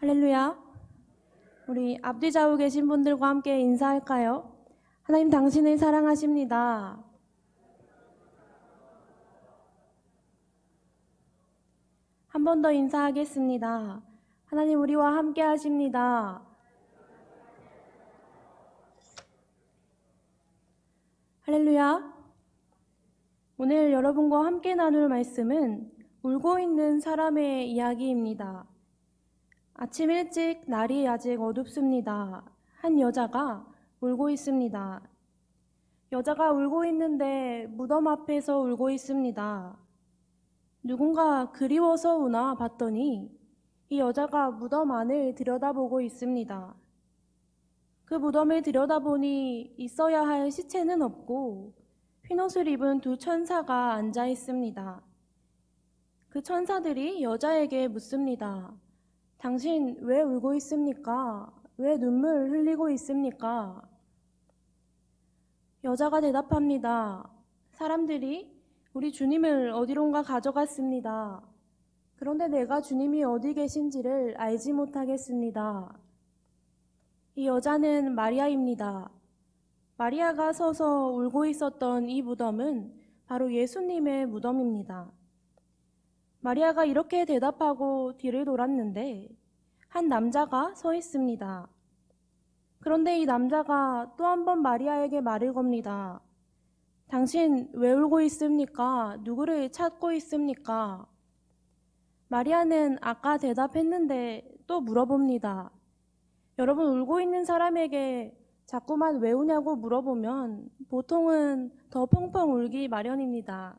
할렐루야. 우리 앞뒤 좌우 계신 분들과 함께 인사할까요? 하나님 당신을 사랑하십니다. 한 번 더 인사하겠습니다. 하나님 우리와 함께 하십니다. 할렐루야. 오늘 여러분과 함께 나눌 말씀은 울고 있는 사람의 이야기입니다. 아침 일찍 날이 아직 어둡습니다. 한 여자가 울고 있습니다. 여자가 울고 있는데 무덤 앞에서 울고 있습니다. 누군가 그리워서 우나 봤더니 이 여자가 무덤 안을 들여다보고 있습니다. 그 무덤을 들여다보니 있어야 할 시체는 없고 흰옷을 입은 두 천사가 앉아 있습니다. 그 천사들이 여자에게 묻습니다. 당신 왜 울고 있습니까? 왜 눈물 흘리고 있습니까? 여자가 대답합니다. 사람들이 우리 주님을 어디론가 가져갔습니다. 그런데 내가 주님이 어디 계신지를 알지 못하겠습니다. 이 여자는 마리아입니다. 마리아가 서서 울고 있었던 이 무덤은 바로 예수님의 무덤입니다. 마리아가 이렇게 대답하고 뒤를 돌았는데 한 남자가 서 있습니다. 그런데 이 남자가 또 한 번 마리아에게 말을 겁니다. 당신 왜 울고 있습니까? 누구를 찾고 있습니까? 마리아는 아까 대답했는데 또 물어봅니다. 여러분, 울고 있는 사람에게 자꾸만 왜 우냐고 물어보면 보통은 더 펑펑 울기 마련입니다.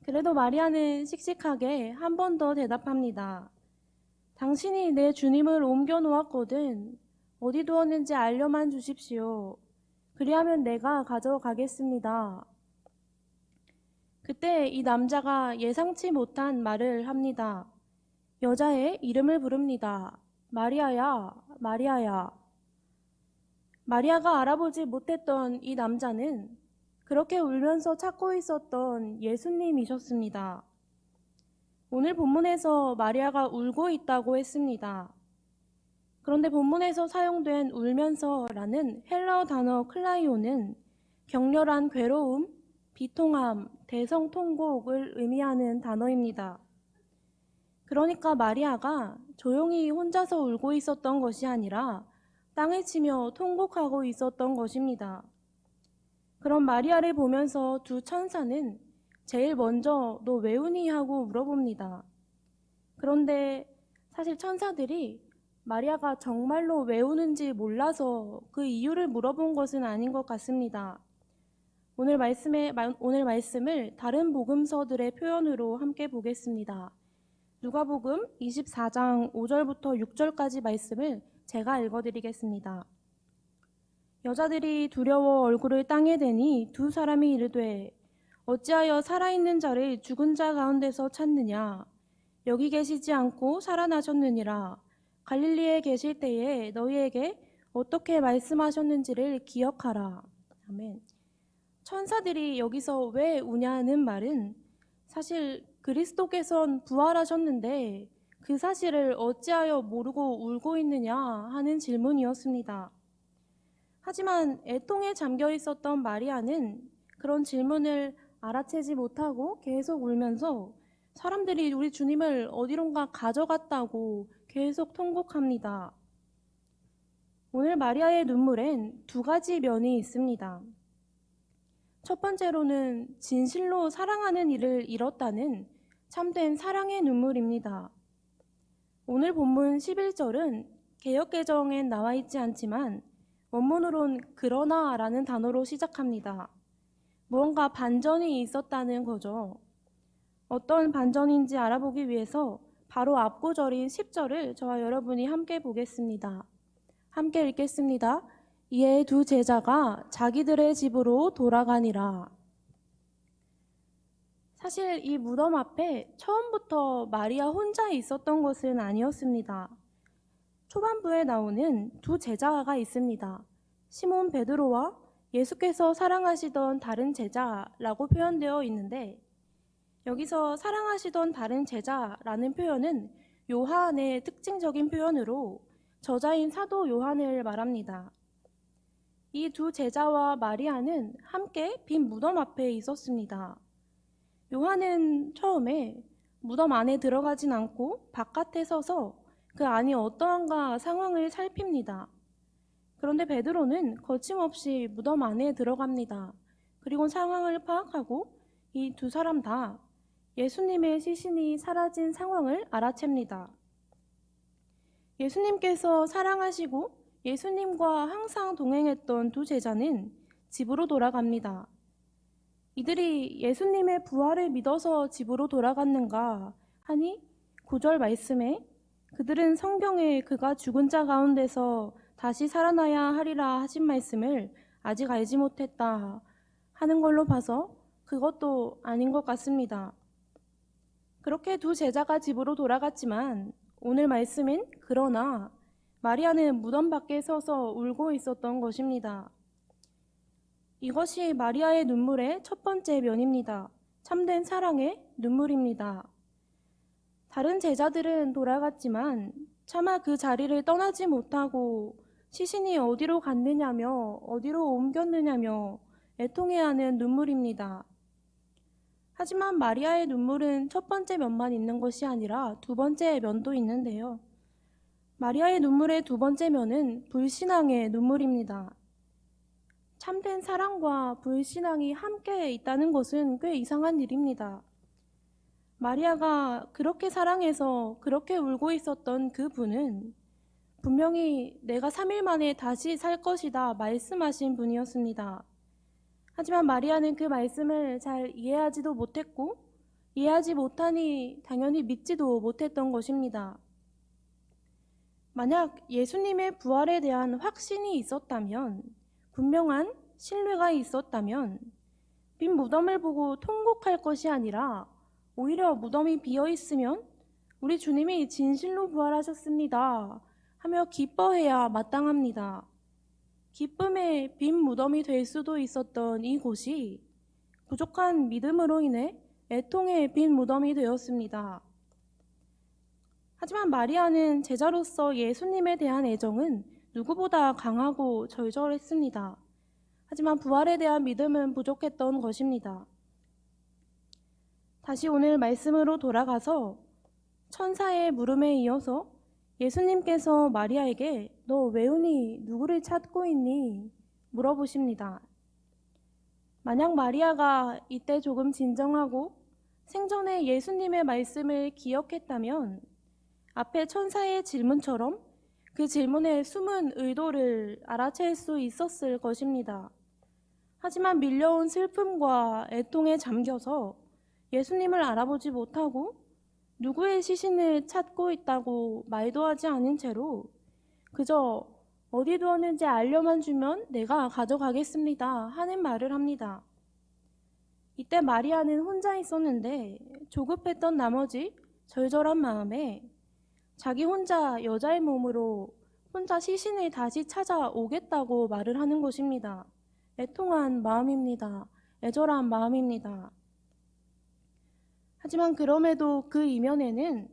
그래도 마리아는 씩씩하게 한 번 더 대답합니다. 당신이 내 주님을 옮겨 놓았거든. 어디 두었는지 알려만 주십시오. 그리하면 내가 가져가겠습니다. 그때 이 남자가 예상치 못한 말을 합니다. 여자의 이름을 부릅니다. 마리아야, 마리아야. 마리아가 알아보지 못했던 이 남자는 그렇게 울면서 찾고 있었던 예수님이셨습니다. 오늘 본문에서 마리아가 울고 있다고 했습니다. 그런데 본문에서 사용된 울면서라는 헬라어 단어 클라이오는 격렬한 괴로움, 비통함, 대성통곡을 의미하는 단어입니다. 그러니까 마리아가 조용히 혼자서 울고 있었던 것이 아니라 땅을 치며 통곡하고 있었던 것입니다. 그럼 마리아를 보면서 두 천사는 제일 먼저 너 왜 우니? 하고 물어봅니다. 그런데 사실 천사들이 마리아가 정말로 왜 우는지 몰라서 그 이유를 물어본 것은 아닌 것 같습니다. 오늘 말씀을 다른 복음서들의 표현으로 함께 보겠습니다. 누가복음 24장 5절부터 6절까지 말씀을 제가 읽어드리겠습니다. 여자들이 두려워 얼굴을 땅에 대니 두 사람이 이르되 어찌하여 살아있는 자를 죽은 자 가운데서 찾느냐? 여기 계시지 않고 살아나셨느니라. 갈릴리에 계실 때에 너희에게 어떻게 말씀하셨는지를 기억하라. 아멘. 천사들이 여기서 왜 우냐는 말은 사실 그리스도께서는 부활하셨는데 그 사실을 어찌하여 모르고 울고 있느냐 하는 질문이었습니다. 하지만 애통에 잠겨 있었던 마리아는 그런 질문을 알아채지 못하고 계속 울면서 사람들이 우리 주님을 어디론가 가져갔다고 계속 통곡합니다. 오늘 마리아의 눈물엔 두 가지 면이 있습니다. 첫 번째로는 진실로 사랑하는 이를 잃었다는 참된 사랑의 눈물입니다. 오늘 본문 11절은 개역개정엔 나와 있지 않지만 원문으론 그러나 라는 단어로 시작합니다. 무언가 반전이 있었다는 거죠. 어떤 반전인지 알아보기 위해서 바로 앞구절인 10절을 저와 여러분이 함께 보겠습니다. 함께 읽겠습니다. 이에 두 제자가 자기들의 집으로 돌아가니라. 사실 이 무덤 앞에 처음부터 마리아 혼자 있었던 것은 아니었습니다. 초반부에 나오는 두 제자가 있습니다. 시몬 베드로와 예수께서 사랑하시던 다른 제자라고 표현되어 있는데 여기서 사랑하시던 다른 제자라는 표현은 요한의 특징적인 표현으로 저자인 사도 요한을 말합니다. 이 두 제자와 마리아는 함께 빈 무덤 앞에 있었습니다. 요한은 처음에 무덤 안에 들어가진 않고 바깥에 서서 그 안이 어떠한가 상황을 살핍니다. 그런데 베드로는 거침없이 무덤 안에 들어갑니다. 그리고 상황을 파악하고 이 두 사람 다 예수님의 시신이 사라진 상황을 알아챕니다. 예수님께서 사랑하시고 예수님과 항상 동행했던 두 제자는 집으로 돌아갑니다. 이들이 예수님의 부활을 믿어서 집으로 돌아갔는가 하니 9절 말씀에 그들은 성경에 그가 죽은 자 가운데서 다시 살아나야 하리라 하신 말씀을 아직 알지 못했다 하는 걸로 봐서 그것도 아닌 것 같습니다. 그렇게 두 제자가 집으로 돌아갔지만 오늘 말씀은 그러나 마리아는 무덤 밖에 서서 울고 있었던 것입니다. 이것이 마리아의 눈물의 첫 번째 면입니다. 참된 사랑의 눈물입니다. 다른 제자들은 돌아갔지만 차마 그 자리를 떠나지 못하고 시신이 어디로 갔느냐며 어디로 옮겼느냐며 애통해하는 눈물입니다. 하지만 마리아의 눈물은 첫 번째 면만 있는 것이 아니라 두 번째 면도 있는데요. 마리아의 눈물의 두 번째 면은 불신앙의 눈물입니다. 참된 사랑과 불신앙이 함께 있다는 것은 꽤 이상한 일입니다. 마리아가 그렇게 사랑해서 그렇게 울고 있었던 그 분은 분명히 내가 3일 만에 다시 살 것이다 말씀하신 분이었습니다. 하지만 마리아는 그 말씀을 잘 이해하지도 못했고 이해하지 못하니 당연히 믿지도 못했던 것입니다. 만약 예수님의 부활에 대한 확신이 있었다면, 분명한 신뢰가 있었다면 빈 무덤을 보고 통곡할 것이 아니라 오히려 무덤이 비어 있으면 우리 주님이 진실로 부활하셨습니다 하며 기뻐해야 마땅합니다. 기쁨의 빈 무덤이 될 수도 있었던 이곳이 부족한 믿음으로 인해 애통의 빈 무덤이 되었습니다. 하지만 마리아는 제자로서 예수님에 대한 애정은 누구보다 강하고 절절했습니다. 하지만 부활에 대한 믿음은 부족했던 것입니다. 다시 오늘 말씀으로 돌아가서 천사의 물음에 이어서 예수님께서 마리아에게 너 왜 우니? 누구를 찾고 있니? 물어보십니다. 만약 마리아가 이때 조금 진정하고 생전에 예수님의 말씀을 기억했다면 앞에 천사의 질문처럼 그 질문의 숨은 의도를 알아챌 수 있었을 것입니다. 하지만 밀려온 슬픔과 애통에 잠겨서 예수님을 알아보지 못하고 누구의 시신을 찾고 있다고 말도 하지 않은 채로 그저 어디 두었는지 알려만 주면 내가 가져가겠습니다 하는 말을 합니다. 이때 마리아는 혼자 있었는데 조급했던 나머지 절절한 마음에 자기 혼자 여자의 몸으로 혼자 시신을 다시 찾아오겠다고 말을 하는 것입니다. 애통한 마음입니다. 애절한 마음입니다. 하지만 그럼에도 그 이면에는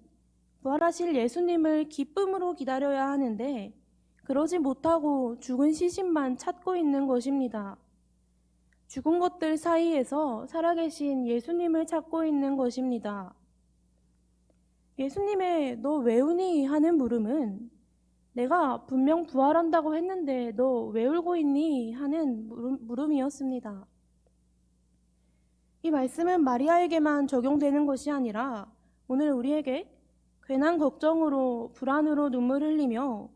부활하실 예수님을 기쁨으로 기다려야 하는데 그러지 못하고 죽은 시신만 찾고 있는 것입니다. 죽은 것들 사이에서 살아계신 예수님을 찾고 있는 것입니다. 예수님의 너 왜 우니? 하는 물음은 내가 분명 부활한다고 했는데 너 왜 울고 있니? 하는 물음이었습니다. 이 말씀은 마리아에게만 적용되는 것이 아니라 오늘 우리에게 괜한 걱정으로 불안으로 눈물 흘리며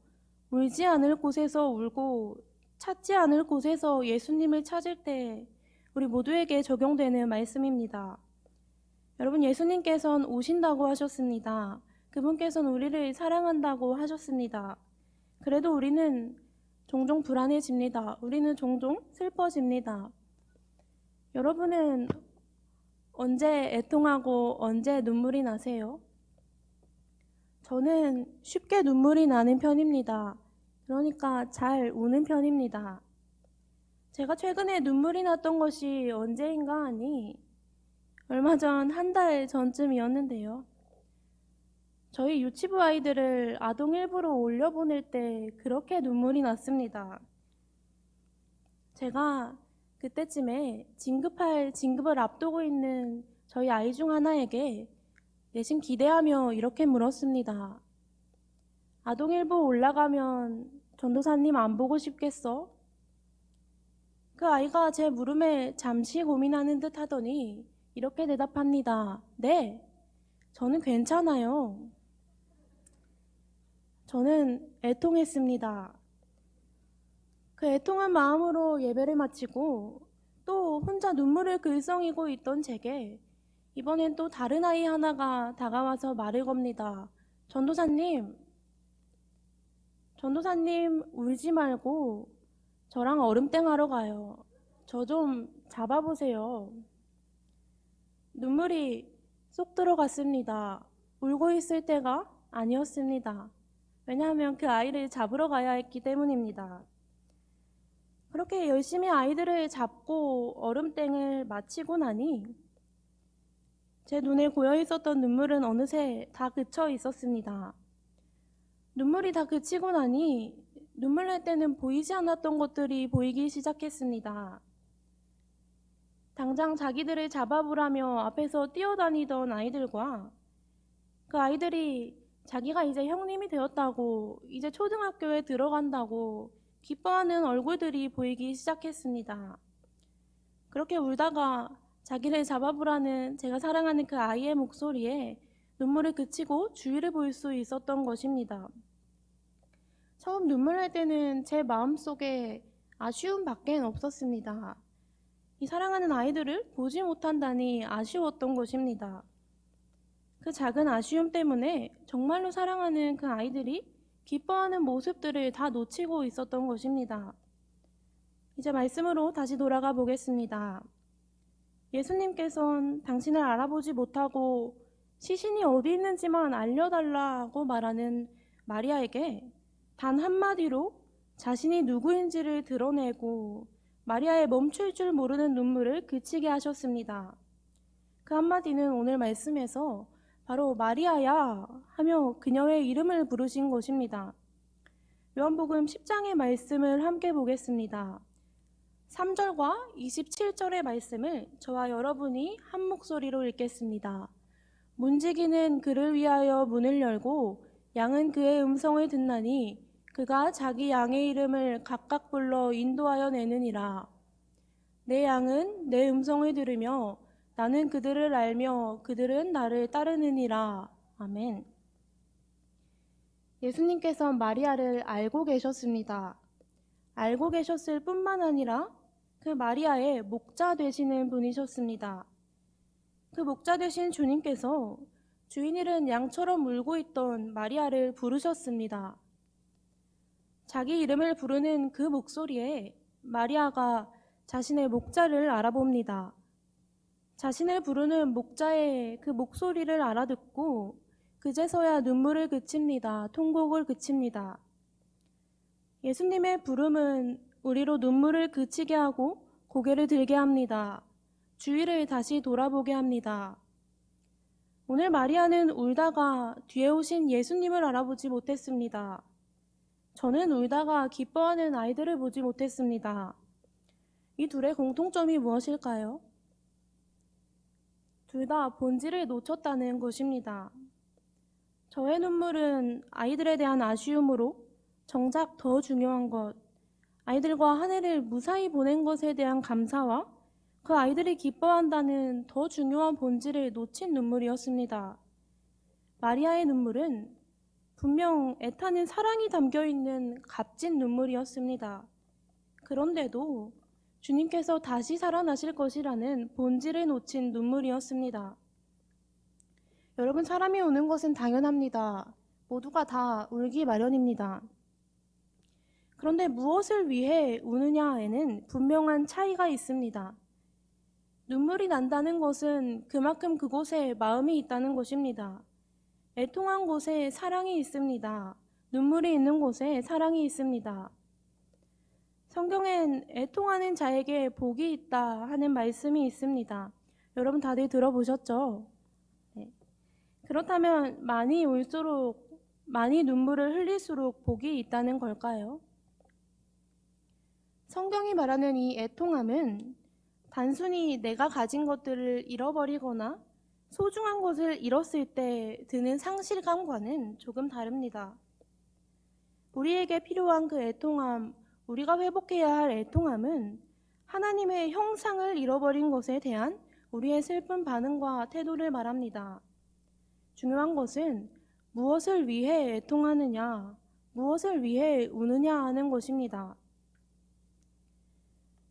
울지 않을 곳에서 울고 찾지 않을 곳에서 예수님을 찾을 때 우리 모두에게 적용되는 말씀입니다. 여러분, 예수님께서는 오신다고 하셨습니다. 그분께서는 우리를 사랑한다고 하셨습니다. 그래도 우리는 종종 불안해집니다. 우리는 종종 슬퍼집니다. 여러분은 언제 애통하고 언제 눈물이 나세요? 저는 쉽게 눈물이 나는 편입니다. 그러니까 잘 우는 편입니다. 제가 최근에 눈물이 났던 것이 언제인가 하니 얼마 전 한 달 전쯤이었는데요. 저희 유치부 아이들을 아동일부로 올려보낼 때 그렇게 눈물이 났습니다. 제가 그때쯤에 진급을 앞두고 있는 저희 아이 중 하나에게 내심 기대하며 이렇게 물었습니다. 아동일보 올라가면 전도사님 안 보고 싶겠어? 그 아이가 제 물음에 잠시 고민하는 듯 하더니 이렇게 대답합니다. 네, 저는 괜찮아요. 저는 애통했습니다. 그 애통한 마음으로 예배를 마치고 또 혼자 눈물을 글썽이고 있던 제게 이번엔 또 다른 아이 하나가 다가와서 말을 겁니다. 전도사님, 울지 말고 저랑 얼음땡 하러 가요. 저 좀 잡아보세요. 눈물이 쏙 들어갔습니다. 울고 있을 때가 아니었습니다. 왜냐하면 그 아이를 잡으러 가야 했기 때문입니다. 그렇게 열심히 아이들을 잡고 얼음땡을 마치고 나니 제 눈에 고여 있었던 눈물은 어느새 다 그쳐 있었습니다. 눈물이 다 그치고 나니 눈물 날 때는 보이지 않았던 것들이 보이기 시작했습니다. 당장 자기들을 잡아보라며 앞에서 뛰어다니던 아이들과 그 아이들이 자기가 이제 형님이 되었다고, 이제 초등학교에 들어간다고 기뻐하는 얼굴들이 보이기 시작했습니다. 그렇게 울다가 자기를 잡아보라는 제가 사랑하는 그 아이의 목소리에 눈물을 그치고 주위를 볼 수 있었던 것입니다. 처음 눈물 날 때는 제 마음속에 아쉬움밖에 없었습니다. 이 사랑하는 아이들을 보지 못한다니 아쉬웠던 것입니다. 그 작은 아쉬움 때문에 정말로 사랑하는 그 아이들이 기뻐하는 모습들을 다 놓치고 있었던 것입니다. 이제 말씀으로 다시 돌아가 보겠습니다. 예수님께서는 당신을 알아보지 못하고 시신이 어디 있는지만 알려달라고 말하는 마리아에게 단 한마디로 자신이 누구인지를 드러내고 마리아의 멈출 줄 모르는 눈물을 그치게 하셨습니다. 그 한마디는 오늘 말씀에서 바로 마리아야 하며 그녀의 이름을 부르신 것입니다. 요한복음 10장의 말씀을 함께 보겠습니다. 3절과 27절의 말씀을 저와 여러분이 한 목소리로 읽겠습니다. 문지기는 그를 위하여 문을 열고 양은 그의 음성을 듣나니 그가 자기 양의 이름을 각각 불러 인도하여 내느니라. 내 양은 내 음성을 들으며 나는 그들을 알며 그들은 나를 따르느니라. 아멘. 예수님께서 마리아를 알고 계셨습니다. 알고 계셨을 뿐만 아니라 그 마리아의 목자 되시는 분이셨습니다. 그 목자 되신 주님께서 주인 잃은 양처럼 울고 있던 마리아를 부르셨습니다. 자기 이름을 부르는 그 목소리에 마리아가 자신의 목자를 알아봅니다. 자신을 부르는 목자의 그 목소리를 알아듣고 그제서야 눈물을 그칩니다. 통곡을 그칩니다. 예수님의 부름은 우리로 눈물을 그치게 하고 고개를 들게 합니다. 주위를 다시 돌아보게 합니다. 오늘 마리아는 울다가 뒤에 오신 예수님을 알아보지 못했습니다. 저는 울다가 기뻐하는 아이들을 보지 못했습니다. 이 둘의 공통점이 무엇일까요? 둘 다 본질을 놓쳤다는 것입니다. 저의 눈물은 아이들에 대한 아쉬움으로 정작 더 중요한 것, 아이들과 한 해를 무사히 보낸 것에 대한 감사와 그 아이들이 기뻐한다는 더 중요한 본질을 놓친 눈물이었습니다. 마리아의 눈물은 분명 애타는 사랑이 담겨있는 값진 눈물이었습니다. 그런데도 주님께서 다시 살아나실 것이라는 본질을 놓친 눈물이었습니다. 여러분, 사람이 우는 것은 당연합니다. 모두가 다 울기 마련입니다. 그런데 무엇을 위해 우느냐에는 분명한 차이가 있습니다. 눈물이 난다는 것은 그만큼 그곳에 마음이 있다는 것입니다. 애통한 곳에 사랑이 있습니다. 눈물이 있는 곳에 사랑이 있습니다. 성경엔 애통하는 자에게 복이 있다 하는 말씀이 있습니다. 여러분 다들 들어보셨죠? 네. 그렇다면 많이 눈물을 흘릴수록 복이 있다는 걸까요? 성경이 말하는 이 애통함은 단순히 내가 가진 것들을 잃어버리거나 소중한 것을 잃었을 때 드는 상실감과는 조금 다릅니다. 우리에게 필요한 그 애통함, 우리가 회복해야 할 애통함은 하나님의 형상을 잃어버린 것에 대한 우리의 슬픈 반응과 태도를 말합니다. 중요한 것은 무엇을 위해 애통하느냐, 무엇을 위해 우느냐 하는 것입니다.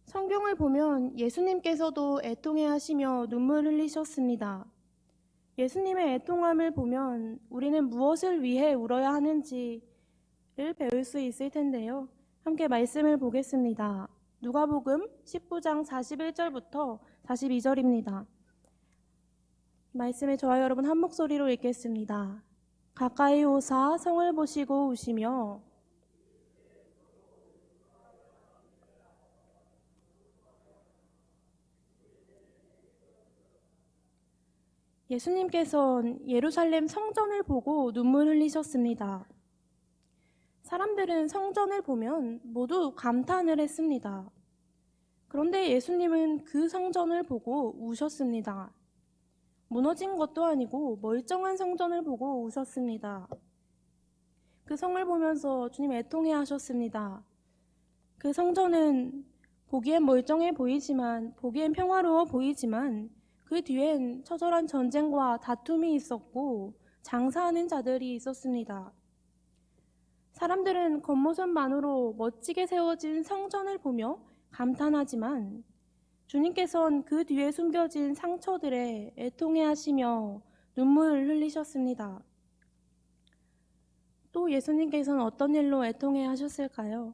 성경을 보면 예수님께서도 애통해 하시며 눈물 흘리셨습니다. 예수님의 애통함을 보면 우리는 무엇을 위해 울어야 하는지를 배울 수 있을 텐데요. 함께 말씀을 보겠습니다. 누가복음 19장 41절부터 42절입니다. 말씀에 저와 여러분 한 목소리로 읽겠습니다. 가까이 오사 성을 보시고 우시며 예수님께서는 예루살렘 성전을 보고 눈물 흘리셨습니다. 사람들은 성전을 보면 모두 감탄을 했습니다. 그런데 예수님은 그 성전을 보고 우셨습니다. 무너진 것도 아니고 멀쩡한 성전을 보고 우셨습니다. 그 성을 보면서 주님 애통해 하셨습니다. 그 성전은 보기엔 멀쩡해 보이지만, 보기엔 평화로워 보이지만 그 뒤엔 처절한 전쟁과 다툼이 있었고 장사하는 자들이 있었습니다. 사람들은 겉모습만으로 멋지게 세워진 성전을 보며 감탄하지만 주님께서는 그 뒤에 숨겨진 상처들에 애통해 하시며 눈물을 흘리셨습니다. 또 예수님께서는 어떤 일로 애통해 하셨을까요?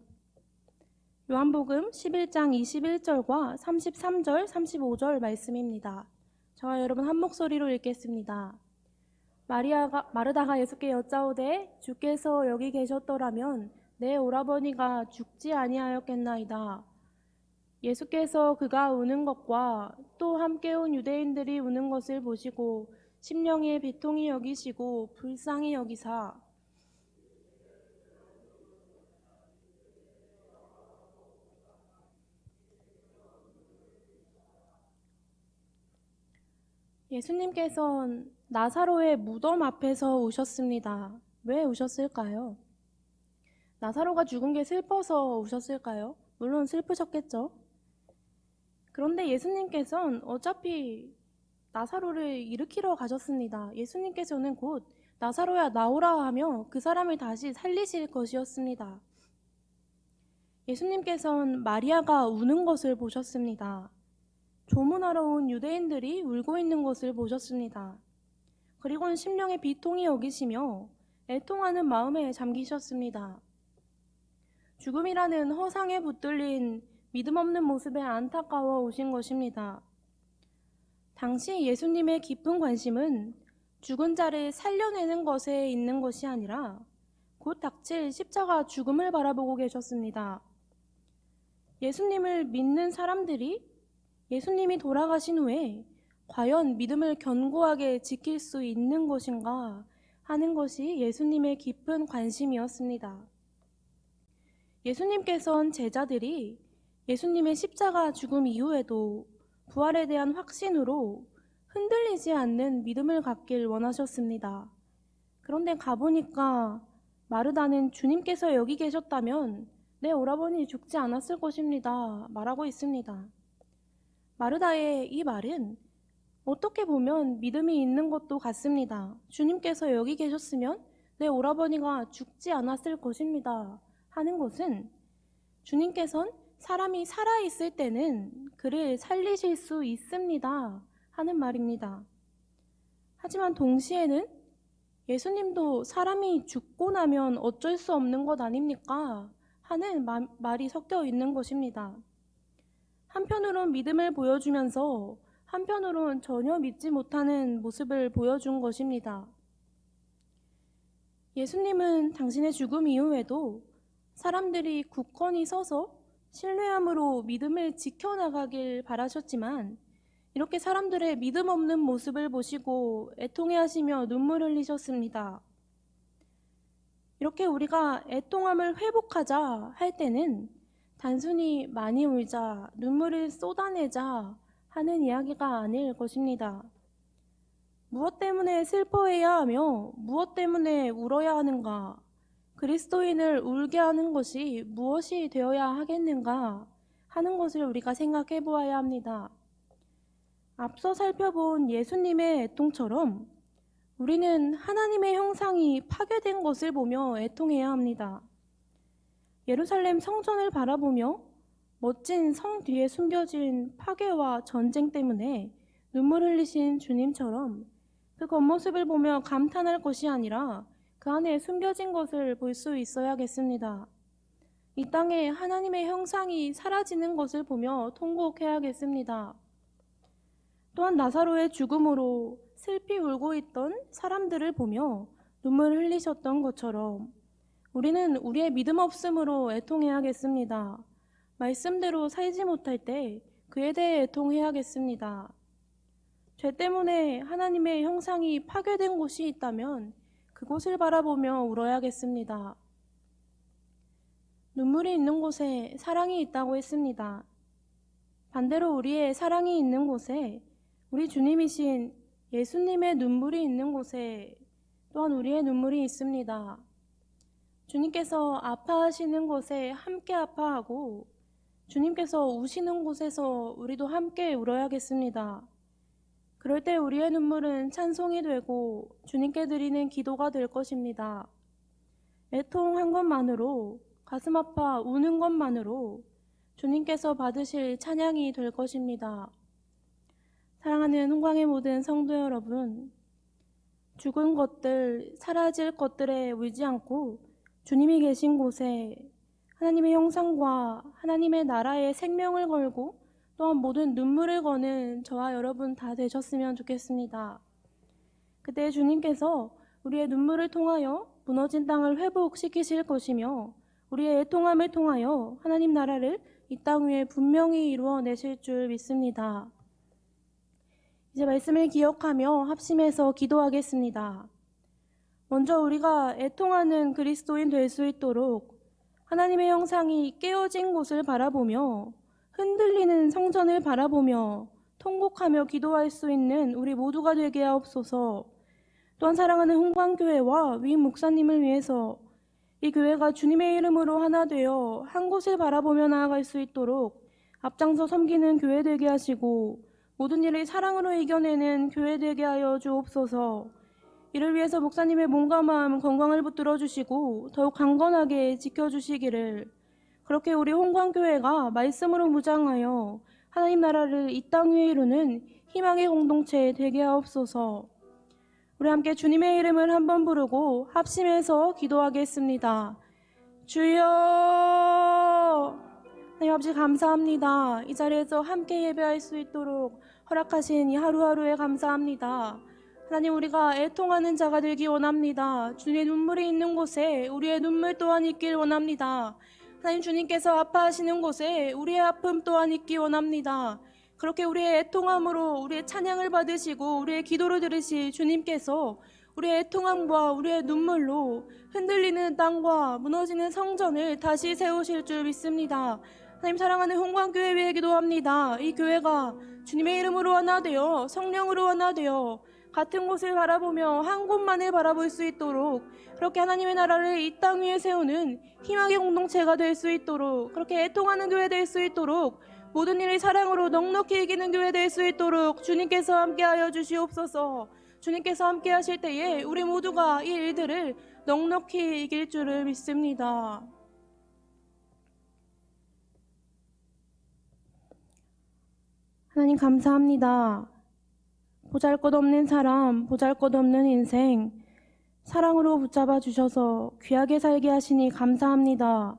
요한복음 11장 21절과 33절, 35절 말씀입니다. 저와 여러분 한 목소리로 읽겠습니다. 마르다가 예수께 여짜오되 주께서 여기 계셨더라면 내 오라버니가 죽지 아니하였겠나이다. 예수께서 그가 우는 것과 또 함께 온 유대인들이 우는 것을 보시고 심령에 비통히 여기시고 불쌍히 여기사 예수님께서는 나사로의 무덤 앞에서 우셨습니다. 왜 우셨을까요? 나사로가 죽은 게 슬퍼서 우셨을까요? 물론 슬프셨겠죠. 그런데 예수님께서는 어차피 나사로를 일으키러 가셨습니다. 예수님께서는 곧 나사로야 나오라 하며 그 사람을 다시 살리실 것이었습니다. 예수님께서는 마리아가 우는 것을 보셨습니다. 조문하러 온 유대인들이 울고 있는 것을 보셨습니다. 그리고는 심령에 비통히 여기시며 애통하는 마음에 잠기셨습니다. 죽음이라는 허상에 붙들린 믿음 없는 모습에 안타까워 오신 것입니다. 당시 예수님의 깊은 관심은 죽은 자를 살려내는 것에 있는 것이 아니라 곧 닥칠 십자가 죽음을 바라보고 계셨습니다. 예수님을 믿는 사람들이 예수님이 돌아가신 후에 과연 믿음을 견고하게 지킬 수 있는 것인가 하는 것이 예수님의 깊은 관심이었습니다. 예수님께서는 제자들이 예수님의 십자가 죽음 이후에도 부활에 대한 확신으로 흔들리지 않는 믿음을 갖길 원하셨습니다. 그런데 가보니까 마르다는 주님께서 여기 계셨다면 내 오라버니 죽지 않았을 것입니다. 말하고 있습니다. 마르다의 이 말은 어떻게 보면 믿음이 있는 것도 같습니다. 주님께서 여기 계셨으면 내 오라버니가 죽지 않았을 것입니다. 하는 것은 주님께서는 사람이 살아있을 때는 그를 살리실 수 있습니다. 하는 말입니다. 하지만 동시에는 예수님도 사람이 죽고 나면 어쩔 수 없는 것 아닙니까? 하는 말이 섞여 있는 것입니다. 한편으론 믿음을 보여주면서 한편으론 전혀 믿지 못하는 모습을 보여준 것입니다. 예수님은 당신의 죽음 이후에도 사람들이 굳건히 서서 신뢰함으로 믿음을 지켜나가길 바라셨지만 이렇게 사람들의 믿음 없는 모습을 보시고 애통해 하시며 눈물 흘리셨습니다. 이렇게 우리가 애통함을 회복하자 할 때는 단순히 많이 울자, 눈물을 쏟아내자 하는 이야기가 아닐 것입니다. 무엇 때문에 슬퍼해야 하며 무엇 때문에 울어야 하는가? 그리스도인을 울게 하는 것이 무엇이 되어야 하겠는가 하는 것을 우리가 생각해 보아야 합니다. 앞서 살펴본 예수님의 애통처럼 우리는 하나님의 형상이 파괴된 것을 보며 애통해야 합니다. 예루살렘 성전을 바라보며 멋진 성 뒤에 숨겨진 파괴와 전쟁 때문에 눈물 흘리신 주님처럼 그 겉모습을 보며 감탄할 것이 아니라 그 안에 숨겨진 것을 볼 수 있어야겠습니다. 이 땅에 하나님의 형상이 사라지는 것을 보며 통곡해야겠습니다. 또한 나사로의 죽음으로 슬피 울고 있던 사람들을 보며 눈물 흘리셨던 것처럼 우리는 우리의 믿음 없음으로 애통해야겠습니다. 말씀대로 살지 못할 때 그에 대해 애통해야겠습니다. 죄 때문에 하나님의 형상이 파괴된 곳이 있다면 그곳을 바라보며 울어야겠습니다. 눈물이 있는 곳에 사랑이 있다고 했습니다. 반대로 우리의 사랑이 있는 곳에 우리 주님이신 예수님의 눈물이 있는 곳에 또한 우리의 눈물이 있습니다. 주님께서 아파하시는 곳에 함께 아파하고 주님께서 우시는 곳에서 우리도 함께 울어야겠습니다. 그럴 때 우리의 눈물은 찬송이 되고 주님께 드리는 기도가 될 것입니다. 애통한 것만으로, 가슴 아파 우는 것만으로 주님께서 받으실 찬양이 될 것입니다. 사랑하는 홍광의 모든 성도 여러분, 죽은 것들, 사라질 것들에 울지 않고 주님이 계신 곳에 하나님의 형상과 하나님의 나라에 생명을 걸고 또한 모든 눈물을 거는 저와 여러분 다 되셨으면 좋겠습니다. 그때 주님께서 우리의 눈물을 통하여 무너진 땅을 회복시키실 것이며 우리의 애통함을 통하여 하나님 나라를 이 땅 위에 분명히 이루어내실 줄 믿습니다. 이제 말씀을 기억하며 합심해서 기도하겠습니다. 먼저 우리가 애통하는 그리스도인 될 수 있도록 하나님의 형상이 깨어진 곳을 바라보며 흔들리는 성전을 바라보며 통곡하며 기도할 수 있는 우리 모두가 되게 하옵소서. 또한 사랑하는 홍광교회와 위 목사님을 위해서 이 교회가 주님의 이름으로 하나 되어 한 곳을 바라보며 나아갈 수 있도록 앞장서 섬기는 교회 되게 하시고 모든 일을 사랑으로 이겨내는 교회 되게 하여 주옵소서. 이를 위해서 목사님의 몸과 마음 건강을 붙들어 주시고 더욱 강건하게 지켜주시기를, 그렇게 우리 홍광교회가 말씀으로 무장하여 하나님 나라를 이 땅 위에 이루는 희망의 공동체 되게 하옵소서. 우리 함께 주님의 이름을 한번 부르고 합심해서 기도하겠습니다. 주여! 하나님 아버지 감사합니다. 이 자리에서 함께 예배할 수 있도록 허락하신 이 하루하루에 감사합니다. 하나님, 우리가 애통하는 자가 되기 원합니다. 주님의 눈물이 있는 곳에 우리의 눈물 또한 있길 원합니다. 하나님, 주님께서 아파하시는 곳에 우리의 아픔 또한 있기 원합니다. 그렇게 우리의 애통함으로 우리의 찬양을 받으시고 우리의 기도를 들으실 주님께서 우리의 애통함과 우리의 눈물로 흔들리는 땅과 무너지는 성전을 다시 세우실 줄 믿습니다. 하나님, 사랑하는 홍광교회 위해 기도합니다. 이 교회가 주님의 이름으로 하나 되어 성령으로 하나 되어 같은 곳을 바라보며 한 곳만을 바라볼 수 있도록, 그렇게 하나님의 나라를 이 땅 위에 세우는 희망의 공동체가 될 수 있도록, 그렇게 애통하는 교회 될 수 있도록, 모든 일을 사랑으로 넉넉히 이기는 교회 될 수 있도록 주님께서 함께하여 주시옵소서. 주님께서 함께 하실 때에 우리 모두가 이 일들을 넉넉히 이길 줄을 믿습니다. 하나님 감사합니다. 보잘것없는 사람, 보잘것없는 인생 사랑으로 붙잡아 주셔서 귀하게 살게 하시니 감사합니다.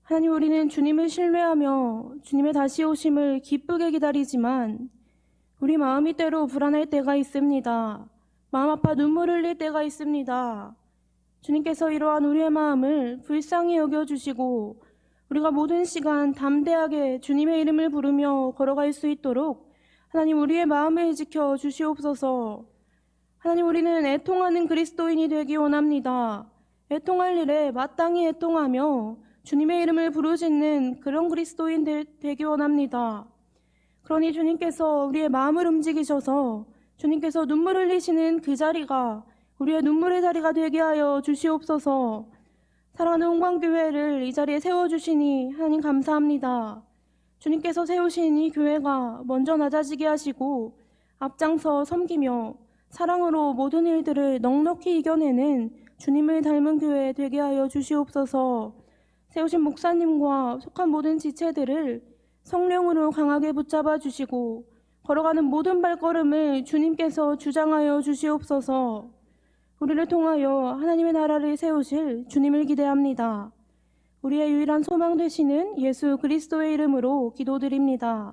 하나님, 우리는 주님을 신뢰하며 주님의 다시 오심을 기쁘게 기다리지만 우리 마음이 때로 불안할 때가 있습니다. 마음 아파 눈물 흘릴 때가 있습니다. 주님께서 이러한 우리의 마음을 불쌍히 여겨주시고 우리가 모든 시간 담대하게 주님의 이름을 부르며 걸어갈 수 있도록 하나님, 우리의 마음을 지켜 주시옵소서. 하나님, 우리는 애통하는 그리스도인이 되기 원합니다. 애통할 일에 마땅히 애통하며 주님의 이름을 부르짖는 그런 그리스도인 되기 원합니다. 그러니 주님께서 우리의 마음을 움직이셔서 주님께서 눈물 흘리시는 그 자리가 우리의 눈물의 자리가 되게 하여 주시옵소서. 사랑하는 홍광교회를 이 자리에 세워주시니 하나님 감사합니다. 주님께서 세우신 이 교회가 먼저 낮아지게 하시고 앞장서 섬기며 사랑으로 모든 일들을 넉넉히 이겨내는 주님을 닮은 교회 되게 하여 주시옵소서. 세우신 목사님과 속한 모든 지체들을 성령으로 강하게 붙잡아 주시고 걸어가는 모든 발걸음을 주님께서 주장하여 주시옵소서. 우리를 통하여 하나님의 나라를 세우실 주님을 기대합니다. 우리의 유일한 소망 되시는 예수 그리스도의 이름으로 기도드립니다.